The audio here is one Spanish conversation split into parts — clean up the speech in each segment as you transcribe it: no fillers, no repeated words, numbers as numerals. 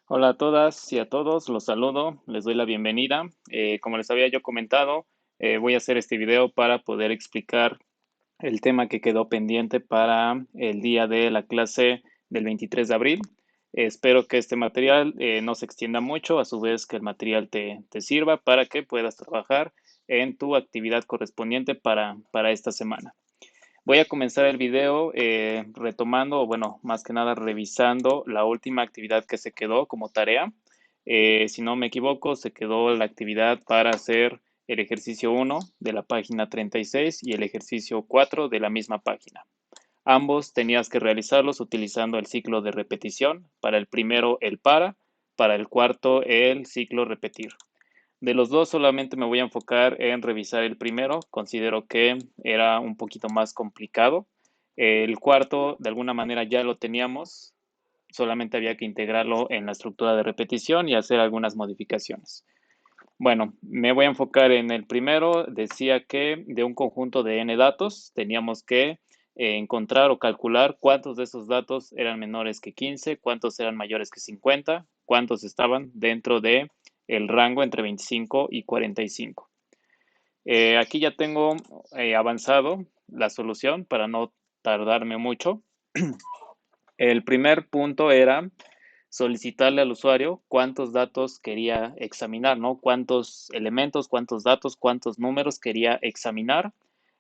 Hola a todas y a todos, los saludo, les doy la bienvenida. Como les había yo comentado, voy a hacer este video para poder explicar el tema que quedó pendiente para el día de la clase del 23 de abril. Espero que este material no se extienda mucho, a su vez que el material te sirva para que puedas trabajar en tu actividad correspondiente para esta semana. Voy a comenzar el video retomando, o bueno, más que nada revisando la última actividad que se quedó como tarea. Si no me equivoco, se quedó la actividad para hacer el ejercicio 1 de la página 36 y el ejercicio 4 de la misma página. Ambos tenías que realizarlos utilizando el ciclo de repetición. Para el primero, el para el cuarto, el ciclo repetir. De los dos solamente me voy a enfocar en revisar el primero. Considero que era un poquito más complicado. El cuarto, de alguna manera, ya lo teníamos. Solamente había que integrarlo en la estructura de repetición y hacer algunas modificaciones. Bueno, me voy a enfocar en el primero. Decía que de un conjunto de n datos teníamos que encontrar o calcular cuántos de esos datos eran menores que 15, cuántos eran mayores que 50, cuántos estaban dentro de el rango entre 25 y 45. Aquí ya tengo avanzado la solución para no tardarme mucho. El primer punto era solicitarle al usuario cuántos datos quería examinar, ¿no? Cuántos elementos, cuántos datos, cuántos números quería examinar.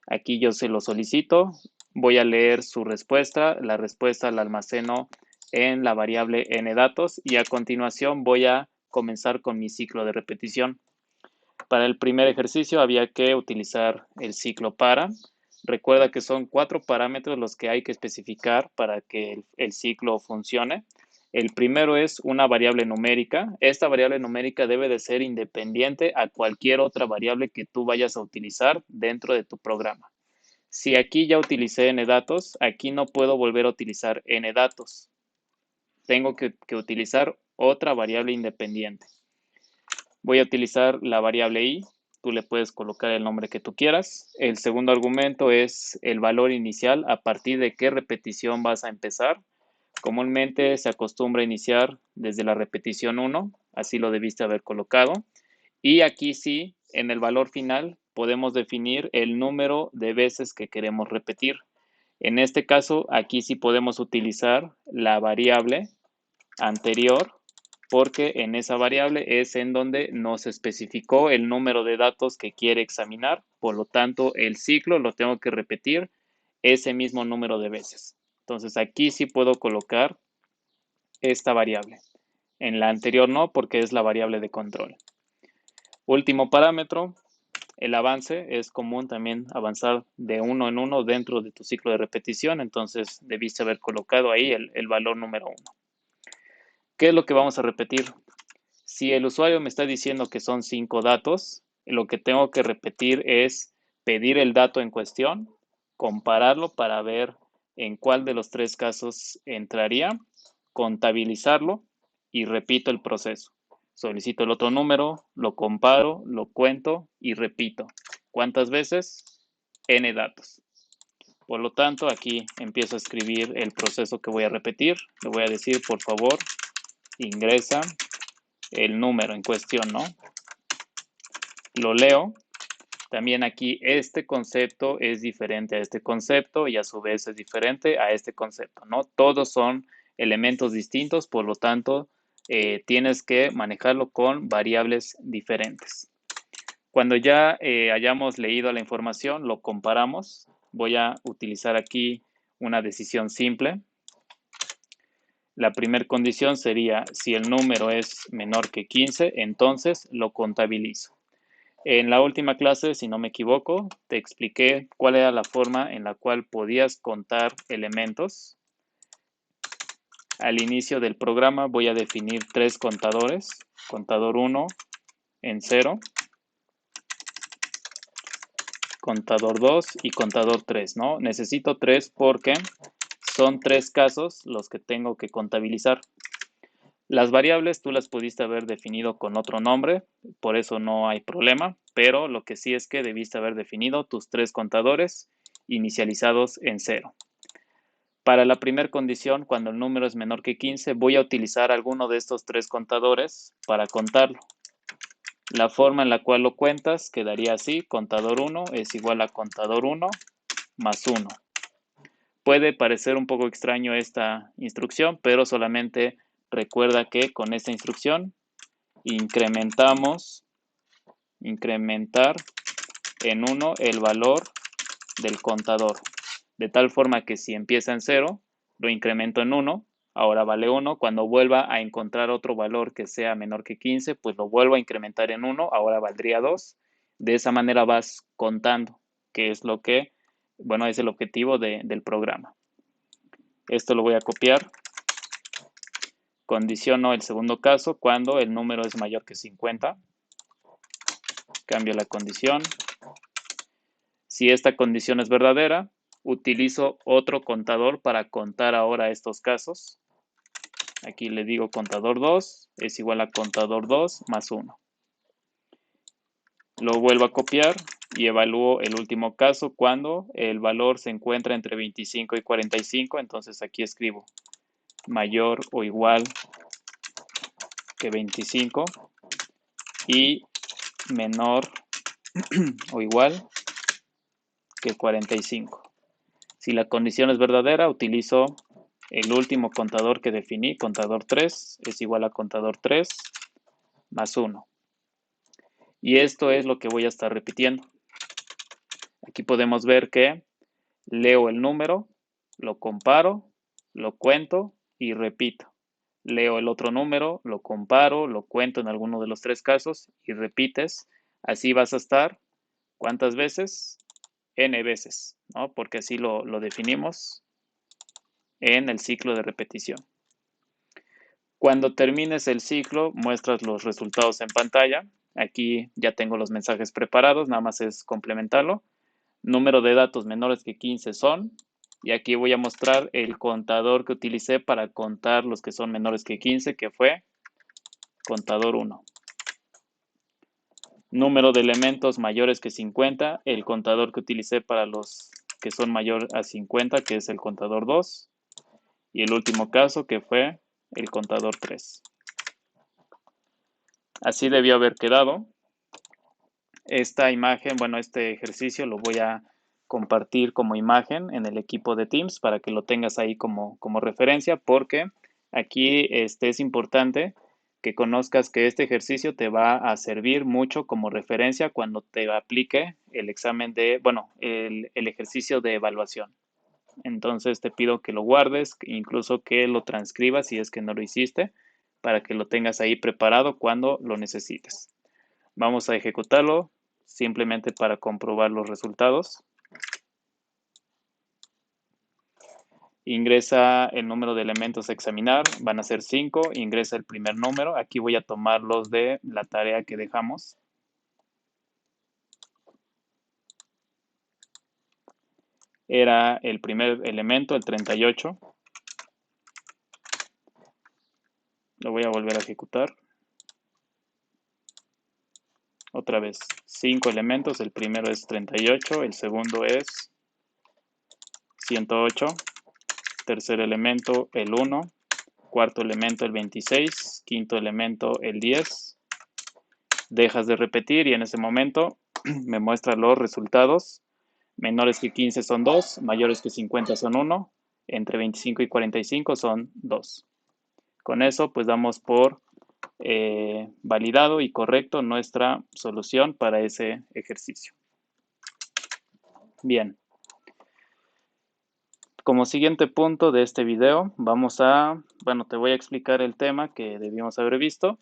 Aquí yo se lo solicito. Voy a leer su respuesta. La respuesta la almaceno en la variable n datos y a continuación voy a comenzar con mi ciclo de repetición. Para el primer ejercicio había que utilizar el ciclo para. Recuerda que son 4 parámetros los que hay que especificar para que el ciclo funcione. El primero es una variable numérica. Esta variable numérica debe de ser independiente a cualquier otra variable que tú vayas a utilizar dentro de tu programa. Si aquí ya utilicé n datos, aquí no puedo volver a utilizar n datos. Tengo que utilizar otra variable independiente. Voy a utilizar la variable i. Tú le puedes colocar el nombre que tú quieras. El segundo argumento es el valor inicial, a partir de qué repetición vas a empezar. Comúnmente se acostumbra a iniciar desde la repetición 1, así lo debiste haber colocado. Y aquí sí, en el valor final, podemos definir el número de veces que queremos repetir. En este caso, aquí sí podemos utilizar la variable anterior, porque en esa variable es en donde nos especificó el número de datos que quiere examinar. Por lo tanto, el ciclo lo tengo que repetir ese mismo número de veces. Entonces, aquí sí puedo colocar esta variable. En la anterior no, porque es la variable de control. Último parámetro, el avance. Es común también avanzar de uno en uno dentro de tu ciclo de repetición, entonces debiste haber colocado ahí el valor número 1. ¿Qué es lo que vamos a repetir? Si el usuario me está diciendo que son 5 datos, lo que tengo que repetir es pedir el dato en cuestión, compararlo para ver en cuál de los 3 casos entraría, contabilizarlo y repito el proceso. Solicito el otro número, lo comparo, lo cuento y repito. ¿Cuántas veces? N datos. Por lo tanto, aquí empiezo a escribir el proceso que voy a repetir. Le voy a decir, por favor, ingresa el número en cuestión, ¿no? Lo leo. También aquí este concepto es diferente a este concepto y a su vez es diferente a este concepto, ¿no? Todos son elementos distintos, por lo tanto, tienes que manejarlo con variables diferentes. Cuando ya hayamos leído la información, lo comparamos. Voy a utilizar aquí una decisión simple. La primera condición sería si el número es menor que 15, entonces lo contabilizo. En la última clase, si no me equivoco, te expliqué cuál era la forma en la cual podías contar elementos. Al inicio del programa voy a definir 3 contadores, contador 1 en 0, contador 2 y contador 3, ¿no? Necesito 3 porque son 3 casos los que tengo que contabilizar. Las variables tú las pudiste haber definido con otro nombre, por eso no hay problema, pero lo que sí es que debiste haber definido tus 3 contadores inicializados en 0. Para la primera condición, cuando el número es menor que 15, voy a utilizar alguno de estos tres contadores para contarlo. La forma en la cual lo cuentas quedaría así: contador 1 es igual a contador 1 más 1. Puede parecer un poco extraño esta instrucción, pero solamente recuerda que con esta instrucción incrementar en 1 el valor del contador, de tal forma que si empieza en 0, lo incremento en 1, ahora vale 1, cuando vuelva a encontrar otro valor que sea menor que 15, pues lo vuelvo a incrementar en 1, ahora valdría 2, de esa manera vas contando, que es lo que, bueno, es el objetivo del programa. Esto lo voy a copiar, condiciono el segundo caso cuando el número es mayor que 50, cambio la condición. Si esta condición es verdadera, utilizo otro contador para contar ahora estos casos. Aquí le digo contador 2 es igual a contador 2 más 1. Lo vuelvo a copiar y evalúo el último caso cuando el valor se encuentra entre 25 y 45. Entonces aquí escribo mayor o igual que 25 y menor o igual que 45. Si la condición es verdadera, utilizo el último contador que definí, contador 3 es igual a contador 3 más 1. Y esto es lo que voy a estar repitiendo. Aquí podemos ver que leo el número, lo comparo, lo cuento y repito. Leo el otro número, lo comparo, lo cuento en alguno de los tres casos y repites. Así vas a estar, ¿cuántas veces? N veces, ¿no? Porque así lo definimos en el ciclo de repetición. Cuando termines el ciclo, muestras los resultados en pantalla. Aquí ya tengo los mensajes preparados, nada más es complementarlo. Número de datos menores que 15 son, y aquí voy a mostrar el contador que utilicé para contar los que son menores que 15, que fue contador 1. Número de elementos mayores que 50, el contador que utilicé para los que son mayor a 50, que es el contador 2. Y el último caso, que fue el contador 3. Así debió haber quedado. Esta imagen, bueno, este ejercicio lo voy a compartir como imagen en el equipo de Teams para que lo tengas ahí como referencia, porque aquí es importante que conozcas que este ejercicio te va a servir mucho como referencia cuando te aplique el examen de, bueno, el ejercicio de evaluación. Entonces te pido que lo guardes, incluso que lo transcribas si es que no lo hiciste, para que lo tengas ahí preparado cuando lo necesites. Vamos a ejecutarlo simplemente para comprobar los resultados. Ingresa el número de elementos a examinar, van a ser 5, ingresa el primer número, aquí voy a tomar los de la tarea que dejamos. Era el primer elemento, el 38. Lo voy a volver a ejecutar. Otra vez, 5 elementos, el primero es 38, el segundo es 108, tercer elemento el 1, cuarto elemento el 26, quinto elemento el 10. Dejas de repetir y en ese momento me muestra los resultados. Menores que 15 son 2, mayores que 50 son 1, entre 25 y 45 son 2. Con eso pues damos por validado y correcto nuestra solución para ese ejercicio. Bien. Como siguiente punto de este video, te voy a explicar el tema que debimos haber visto.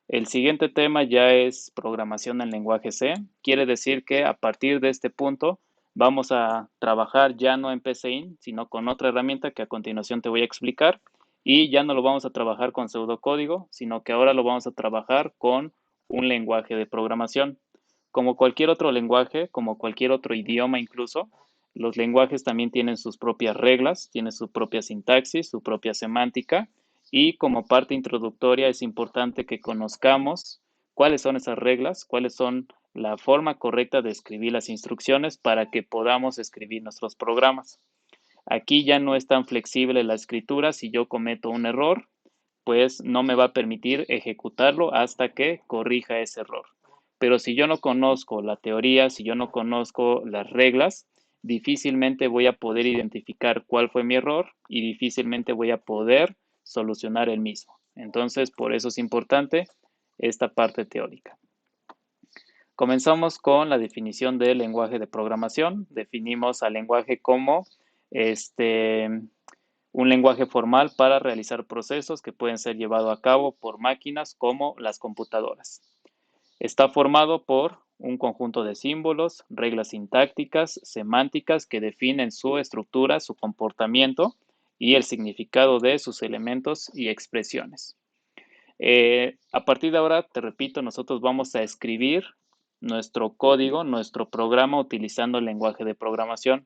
El siguiente tema ya es programación en lenguaje C. Quiere decir que a partir de este punto vamos a trabajar ya no en PCIN, sino con otra herramienta que a continuación te voy a explicar. Y ya no lo vamos a trabajar con pseudocódigo, sino que ahora lo vamos a trabajar con un lenguaje de programación. Como cualquier otro lenguaje, como cualquier otro idioma incluso, los lenguajes también tienen sus propias reglas, tienen su propia sintaxis, su propia semántica, y como parte introductoria es importante que conozcamos cuáles son esas reglas, cuáles son la forma correcta de escribir las instrucciones para que podamos escribir nuestros programas. Aquí ya no es tan flexible la escritura. Si yo cometo un error, pues no me va a permitir ejecutarlo hasta que corrija ese error. Pero si yo no conozco la teoría, si yo no conozco las reglas, difícilmente voy a poder identificar cuál fue mi error y difícilmente voy a poder solucionar el mismo. Entonces, por eso es importante esta parte teórica. Comenzamos con la definición del lenguaje de programación. Definimos al lenguaje como un lenguaje formal para realizar procesos que pueden ser llevados a cabo por máquinas como las computadoras. Está formado por un conjunto de símbolos, reglas sintácticas, semánticas que definen su estructura, su comportamiento y el significado de sus elementos y expresiones. A partir de ahora, te repito, nosotros vamos a escribir nuestro código, nuestro programa utilizando el lenguaje de programación.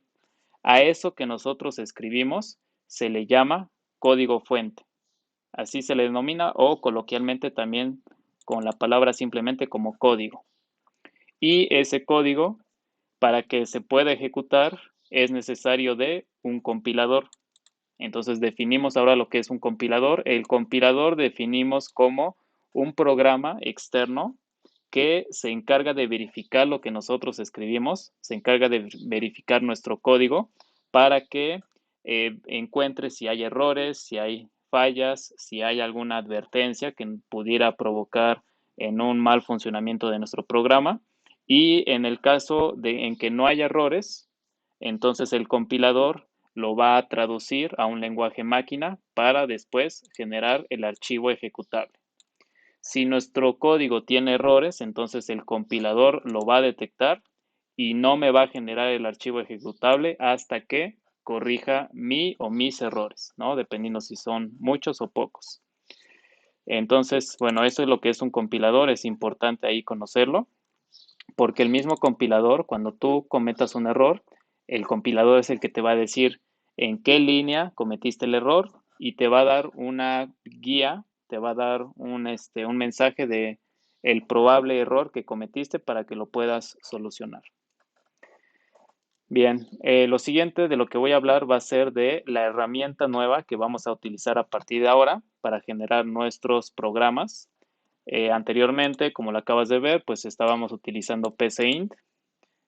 A eso que nosotros escribimos se le llama código fuente. Así se le denomina o coloquialmente también con la palabra simplemente como código. Y ese código, para que se pueda ejecutar, es necesario de un compilador. Entonces definimos ahora lo que es un compilador. El compilador definimos como un programa externo que se encarga de verificar lo que nosotros escribimos, se encarga de verificar nuestro código para que encuentre si hay errores, si hay fallas, si hay alguna advertencia que pudiera provocar en un mal funcionamiento de nuestro programa. Y en el caso en que no haya errores, entonces el compilador lo va a traducir a un lenguaje máquina para después generar el archivo ejecutable. Si nuestro código tiene errores, entonces el compilador lo va a detectar y no me va a generar el archivo ejecutable hasta que corrija mi o mis errores, ¿no? Dependiendo si son muchos o pocos. Entonces, bueno, eso es lo que es un compilador, es importante ahí conocerlo, porque el mismo compilador, cuando tú cometas un error, el compilador es el que te va a decir en qué línea cometiste el error y te va a dar una guía, te va a dar un mensaje de el probable error que cometiste para que lo puedas solucionar. Bien, lo siguiente de lo que voy a hablar va a ser de la herramienta nueva que vamos a utilizar a partir de ahora para generar nuestros programas. Anteriormente, como lo acabas de ver, pues estábamos utilizando PCInt.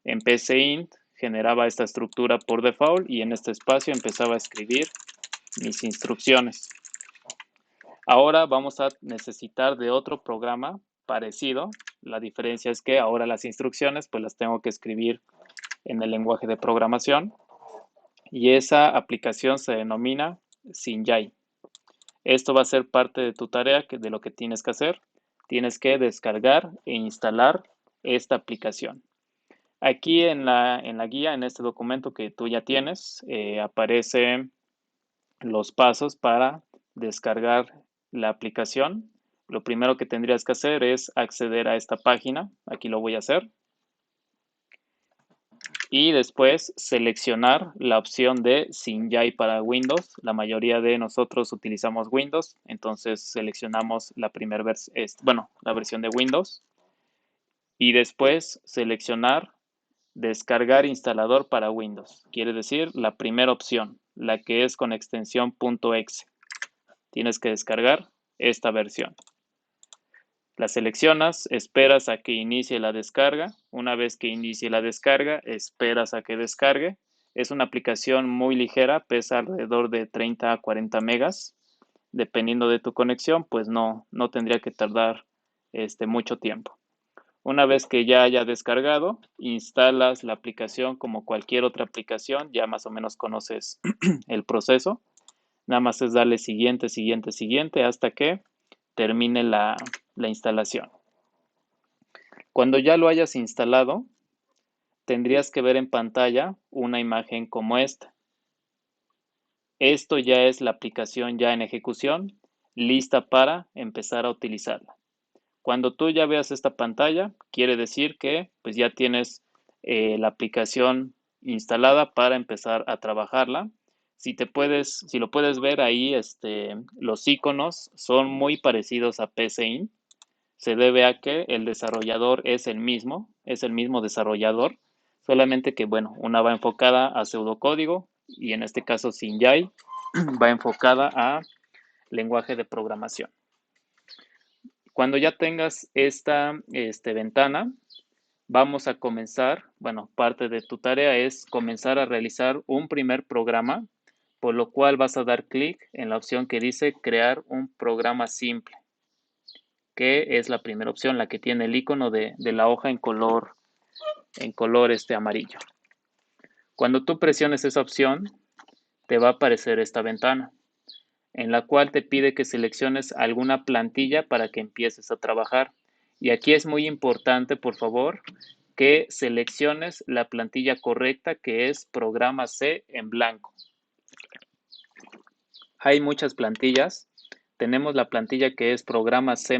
En PCInt generaba esta estructura por default y en este espacio empezaba a escribir mis instrucciones. Ahora vamos a necesitar de otro programa parecido. La diferencia es que ahora las instrucciones pues las tengo que escribir en el lenguaje de programación y esa aplicación se denomina Synjai. Esto va a ser parte de tu tarea, de lo que tienes que hacer. Tienes que descargar e instalar esta aplicación. Aquí en la guía, en este documento que tú ya tienes, aparecen los pasos para descargar la aplicación. Lo primero que tendrías que hacer es acceder a esta página. Aquí lo voy a hacer. Y después seleccionar la opción de Synjai para Windows. La mayoría de nosotros utilizamos Windows, entonces seleccionamos la la versión de Windows. Y después seleccionar descargar instalador para Windows. Quiere decir la primera opción, la que es con extensión .exe. Tienes que descargar esta versión. La seleccionas, esperas a que inicie la descarga. Una vez que inicie la descarga, esperas a que descargue. Es una aplicación muy ligera, pesa alrededor de 30 a 40 megas. Dependiendo de tu conexión, pues no tendría que tardar mucho tiempo. Una vez que ya haya descargado, instalas la aplicación como cualquier otra aplicación, ya más o menos conoces el proceso. Nada más es darle siguiente, siguiente, siguiente hasta que termine la instalación. Cuando ya lo hayas instalado, tendrías que ver en pantalla una imagen como esta. Esto ya es la aplicación ya en ejecución, lista para empezar a utilizarla. Cuando tú ya veas esta pantalla, quiere decir que pues ya tienes la aplicación instalada para empezar a trabajarla. Si lo puedes ver ahí, los iconos son muy parecidos a PCInt. Se debe a que el desarrollador es el mismo desarrollador, solamente que, bueno, una va enfocada a pseudocódigo y en este caso Synjai va enfocada a lenguaje de programación. Cuando ya tengas esta ventana, vamos a comenzar, bueno, parte de tu tarea es comenzar a realizar un primer programa, por lo cual vas a dar clic en la opción que dice crear un programa simple, que es la primera opción, la que tiene el icono de la hoja en color amarillo. Cuando tú presiones esa opción, te va a aparecer esta ventana, en la cual te pide que selecciones alguna plantilla para que empieces a trabajar. Y aquí es muy importante, por favor, que selecciones la plantilla correcta, que es Programa C en blanco. Hay muchas plantillas. Tenemos la plantilla que es Programa C++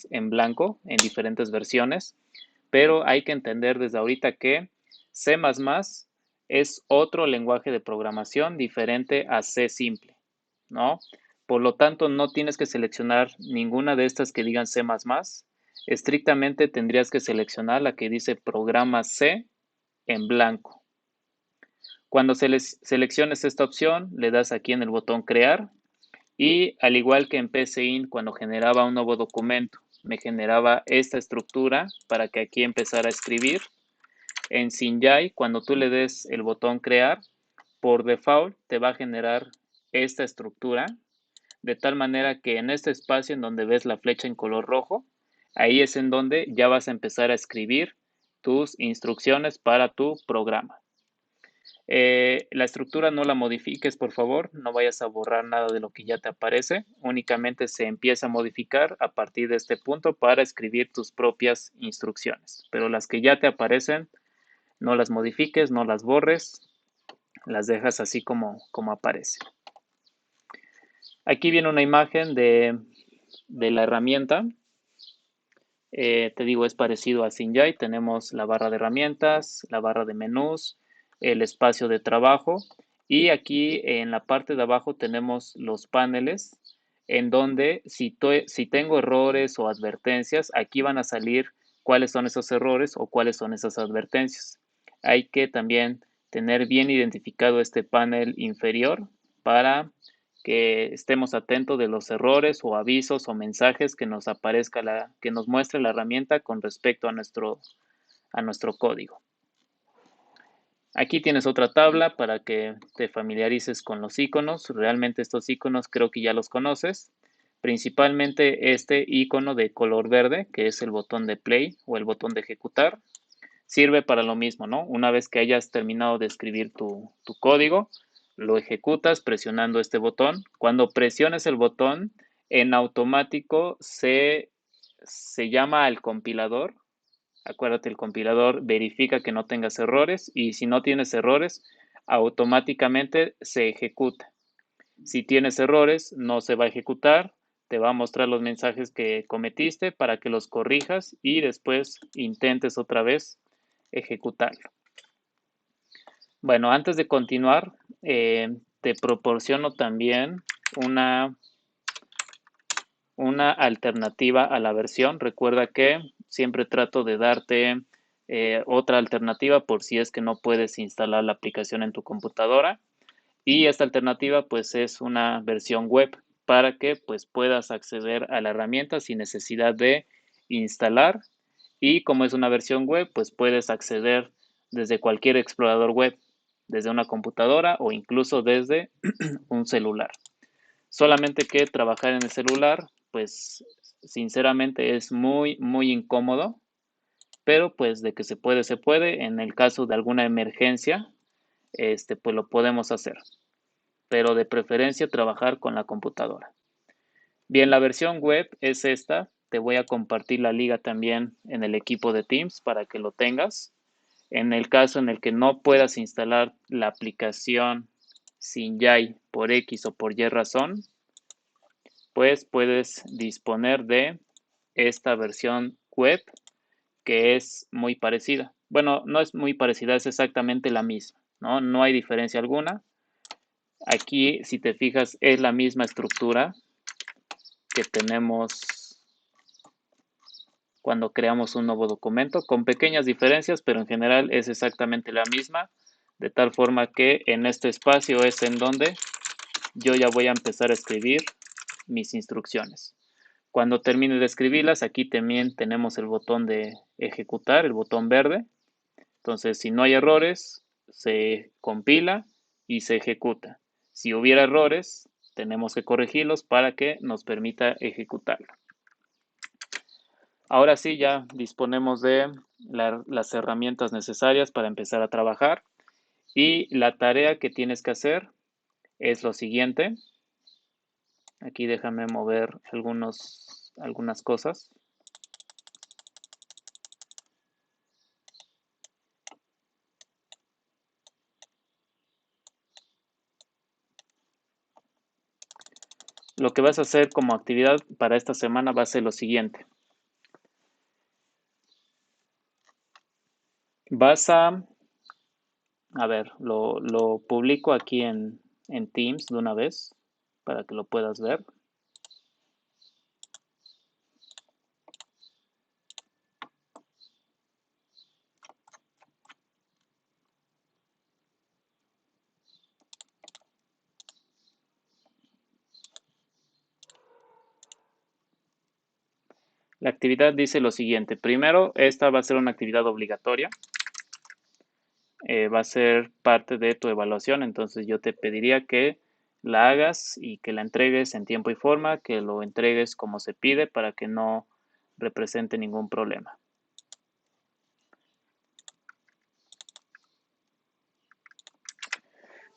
en blanco, en diferentes versiones, pero hay que entender desde ahorita que C++ es otro lenguaje de programación diferente a C simple, ¿no? Por lo tanto, no tienes que seleccionar ninguna de estas que digan C++. Estrictamente tendrías que seleccionar la que dice Programa C en blanco. Cuando selecciones esta opción, le das aquí en el botón Crear y al igual que en PCInt cuando generaba un nuevo documento, me generaba esta estructura para que aquí empezara a escribir. En Synjai, cuando tú le des el botón Crear, por default te va a generar esta estructura, de tal manera que en este espacio en donde ves la flecha en color rojo, ahí es en donde ya vas a empezar a escribir tus instrucciones para tu programa. La estructura no la modifiques, por favor, no vayas a borrar nada de lo que ya te aparece, únicamente se empieza a modificar a partir de este punto para escribir tus propias instrucciones, pero las que ya te aparecen, no las modifiques, no las borres, las dejas así como aparece. Aquí viene una imagen de la herramienta. Te digo, es parecido a Synjai. Tenemos la barra de herramientas, la barra de menús, el espacio de trabajo y aquí en la parte de abajo tenemos los paneles en donde si tengo errores o advertencias, aquí van a salir cuáles son esos errores o cuáles son esas advertencias. Hay que también tener bien identificado este panel inferior para que estemos atentos de los errores o avisos o mensajes que nos aparezca que nos muestre la herramienta con respecto a nuestro código. Aquí tienes otra tabla para que te familiarices con los iconos. Realmente estos iconos creo que ya los conoces. Principalmente este icono de color verde, que es el botón de play o el botón de ejecutar, sirve para lo mismo, ¿no? Una vez que hayas terminado de escribir tu código, lo ejecutas presionando este botón. Cuando presiones el botón, en automático se llama al compilador. Acuérdate, el compilador verifica que no tengas errores y si no tienes errores, automáticamente se ejecuta. Si tienes errores, no se va a ejecutar, te va a mostrar los mensajes que cometiste para que los corrijas y después intentes otra vez ejecutarlo. Bueno, antes de continuar, te proporciono también una alternativa a la versión. Recuerda que siempre trato de darte otra alternativa por si es que no puedes instalar la aplicación en tu computadora. Y esta alternativa pues es una versión web para que pues puedas acceder a la herramienta sin necesidad de instalar. Y como es una versión web, pues puedes acceder desde cualquier explorador web, desde una computadora o incluso desde un celular. Solamente que trabajar en el celular, pues sinceramente es muy, muy incómodo, pero pues de que se puede, se puede. En el caso de alguna emergencia, pues lo podemos hacer, pero de preferencia trabajar con la computadora. Bien, la versión web es esta. Te voy a compartir la liga también en el equipo de Teams para que lo tengas. En el caso en el que no puedas instalar la aplicación Synjai por X o por Y razón, pues puedes disponer de esta versión web que es muy parecida. Bueno, no es muy parecida, es exactamente la misma, ¿no? No hay diferencia alguna. Aquí, si te fijas, es la misma estructura que tenemos cuando creamos un nuevo documento, con pequeñas diferencias, pero en general es exactamente la misma. de tal forma que en este espacio es en donde yo ya voy a empezar a escribir mis instrucciones. Cuando termine de escribirlas, aquí también tenemos el botón de ejecutar, el botón verde. Entonces, si no hay errores, se compila y se ejecuta. Si hubiera errores, tenemos que corregirlos para que nos permita ejecutarlo. Ahora sí, ya disponemos de las herramientas necesarias para empezar a trabajar. Y la tarea que tienes que hacer es lo siguiente. Aquí déjame mover algunas cosas. Lo que vas a hacer como actividad para esta semana va a ser lo siguiente. Vas a ver, lo publico aquí en Teams de una vez para que lo puedas ver. La actividad dice lo siguiente. Primero, esta va a ser una actividad obligatoria. Va a ser parte de tu evaluación, entonces yo te pediría que la hagas y que la entregues en tiempo y forma, que lo entregues como se pide para que no represente ningún problema.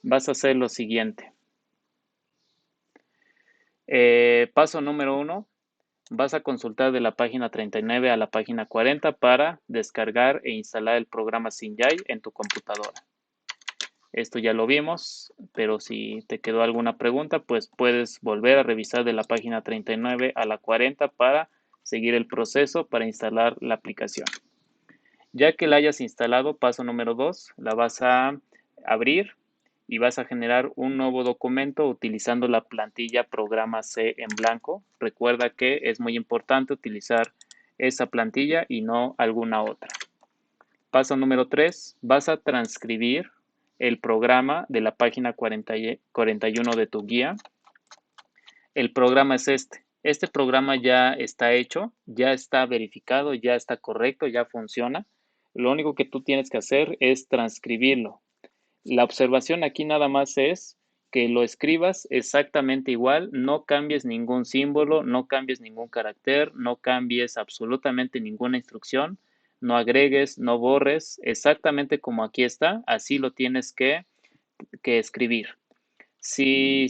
Vas a hacer lo siguiente. Paso número 1, vas a consultar de la página 39 a la página 40 para descargar e instalar el programa Sinjai en tu computadora. Esto ya lo vimos, pero si te quedó alguna pregunta, pues puedes volver a revisar de la página 39 a la 40 para seguir el proceso para instalar la aplicación. Ya que la hayas instalado, paso número 2, la vas a abrir y vas a generar un nuevo documento utilizando la plantilla Programa C en blanco. Recuerda que es muy importante utilizar esa plantilla y no alguna otra. Paso número 3, vas a transcribir el programa de la página 41 de tu guía. El programa es este. Este programa ya está hecho, ya está verificado, ya está correcto, ya funciona. Lo único que tú tienes que hacer es transcribirlo. La observación aquí nada más es que lo escribas exactamente igual, no cambies ningún símbolo, no cambies ningún carácter, no cambies absolutamente ninguna instrucción, no agregues, no borres, exactamente como aquí está, así lo tienes que escribir. Si,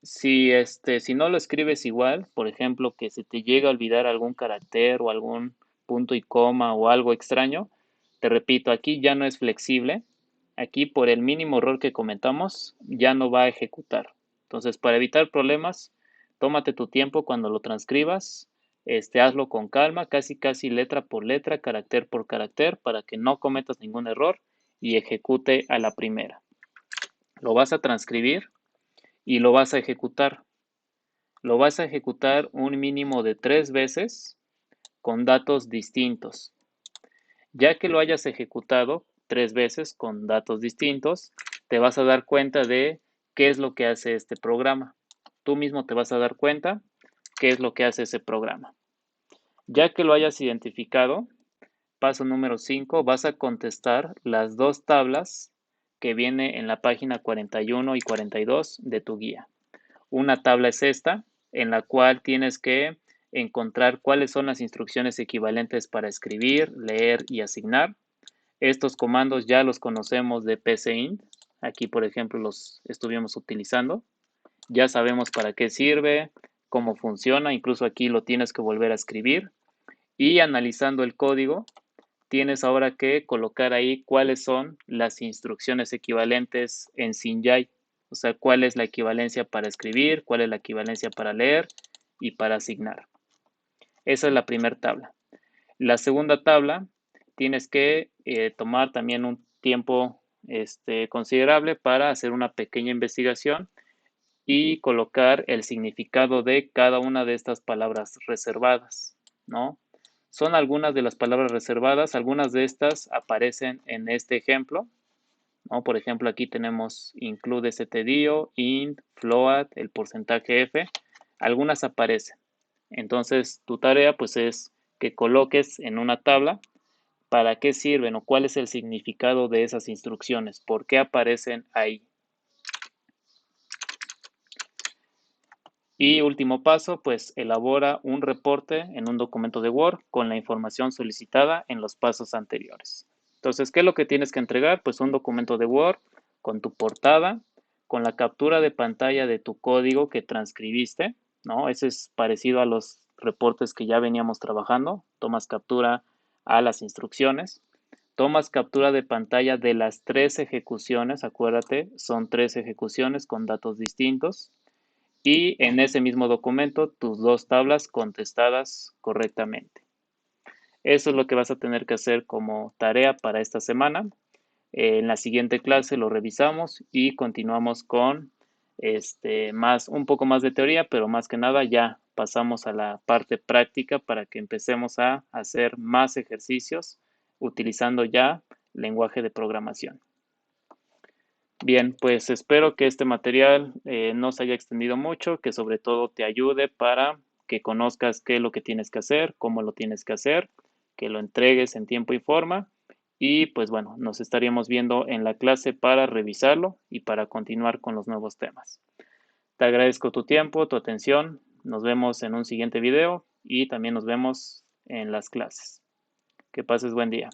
si no lo escribes igual, por ejemplo, que se te llega a olvidar algún carácter o algún punto y coma o algo extraño, te repito, aquí ya no es flexible. Aquí por el mínimo error que comentamos, ya no va a ejecutar. Entonces, para evitar problemas, tómate tu tiempo cuando lo transcribas, hazlo con calma, casi letra por letra, carácter por carácter, para que no cometas ningún error y ejecute a la primera. Lo vas a transcribir y lo vas a ejecutar. Lo vas a ejecutar un mínimo de 3 veces con datos distintos. Ya que lo hayas ejecutado 3 veces con datos distintos, te vas a dar cuenta de qué es lo que hace este programa. Tú mismo te vas a dar cuenta qué es lo que hace ese programa. Ya que lo hayas identificado, paso número 5, vas a contestar las dos tablas que viene en la página 41 y 42 de tu guía. Una tabla es esta, en la cual tienes que encontrar cuáles son las instrucciones equivalentes para escribir, leer y asignar. Estos comandos ya los conocemos de PCInt. Aquí, por ejemplo, los estuvimos utilizando. Ya sabemos para qué sirve, cómo funciona. Incluso aquí lo tienes que volver a escribir. Y analizando el código, tienes ahora que colocar ahí cuáles son las instrucciones equivalentes en Sinjai. O sea, cuál es la equivalencia para escribir, cuál es la equivalencia para leer y para asignar. Esa es la primera tabla. La segunda tabla, tienes que tomar también un tiempo considerable para hacer una pequeña investigación y colocar el significado de cada una de estas palabras reservadas, ¿no? Son algunas de las palabras reservadas, algunas de estas aparecen en este ejemplo, ¿no? Por ejemplo, aquí tenemos include stdio, int, float, el porcentaje f, algunas aparecen. Entonces, tu tarea pues es que coloques en una tabla para qué sirven o cuál es el significado de esas instrucciones, por qué aparecen ahí. Y último paso, pues elabora un reporte en un documento de Word con la información solicitada en los pasos anteriores. Entonces, ¿qué es lo que tienes que entregar? Pues un documento de Word con tu portada, con la captura de pantalla de tu código que transcribiste, ¿no? Ese es parecido a los reportes que ya veníamos trabajando. Tomas captura a las instrucciones, tomas captura de pantalla de las 3 ejecuciones, acuérdate, son 3 ejecuciones con datos distintos y en ese mismo documento tus 2 tablas contestadas correctamente. Eso es lo que vas a tener que hacer como tarea para esta semana. En la siguiente clase lo revisamos y continuamos con un poco más de teoría, pero más que nada ya pasamos a la parte práctica para que empecemos a hacer más ejercicios utilizando ya lenguaje de programación. Bien, pues espero que este material no se haya extendido mucho, que sobre todo te ayude para que conozcas qué es lo que tienes que hacer, cómo lo tienes que hacer, que lo entregues en tiempo y forma. Y pues bueno, nos estaríamos viendo en la clase para revisarlo y para continuar con los nuevos temas. Te agradezco tu tiempo, tu atención. Nos vemos en un siguiente video y también nos vemos en las clases. Que pases buen día.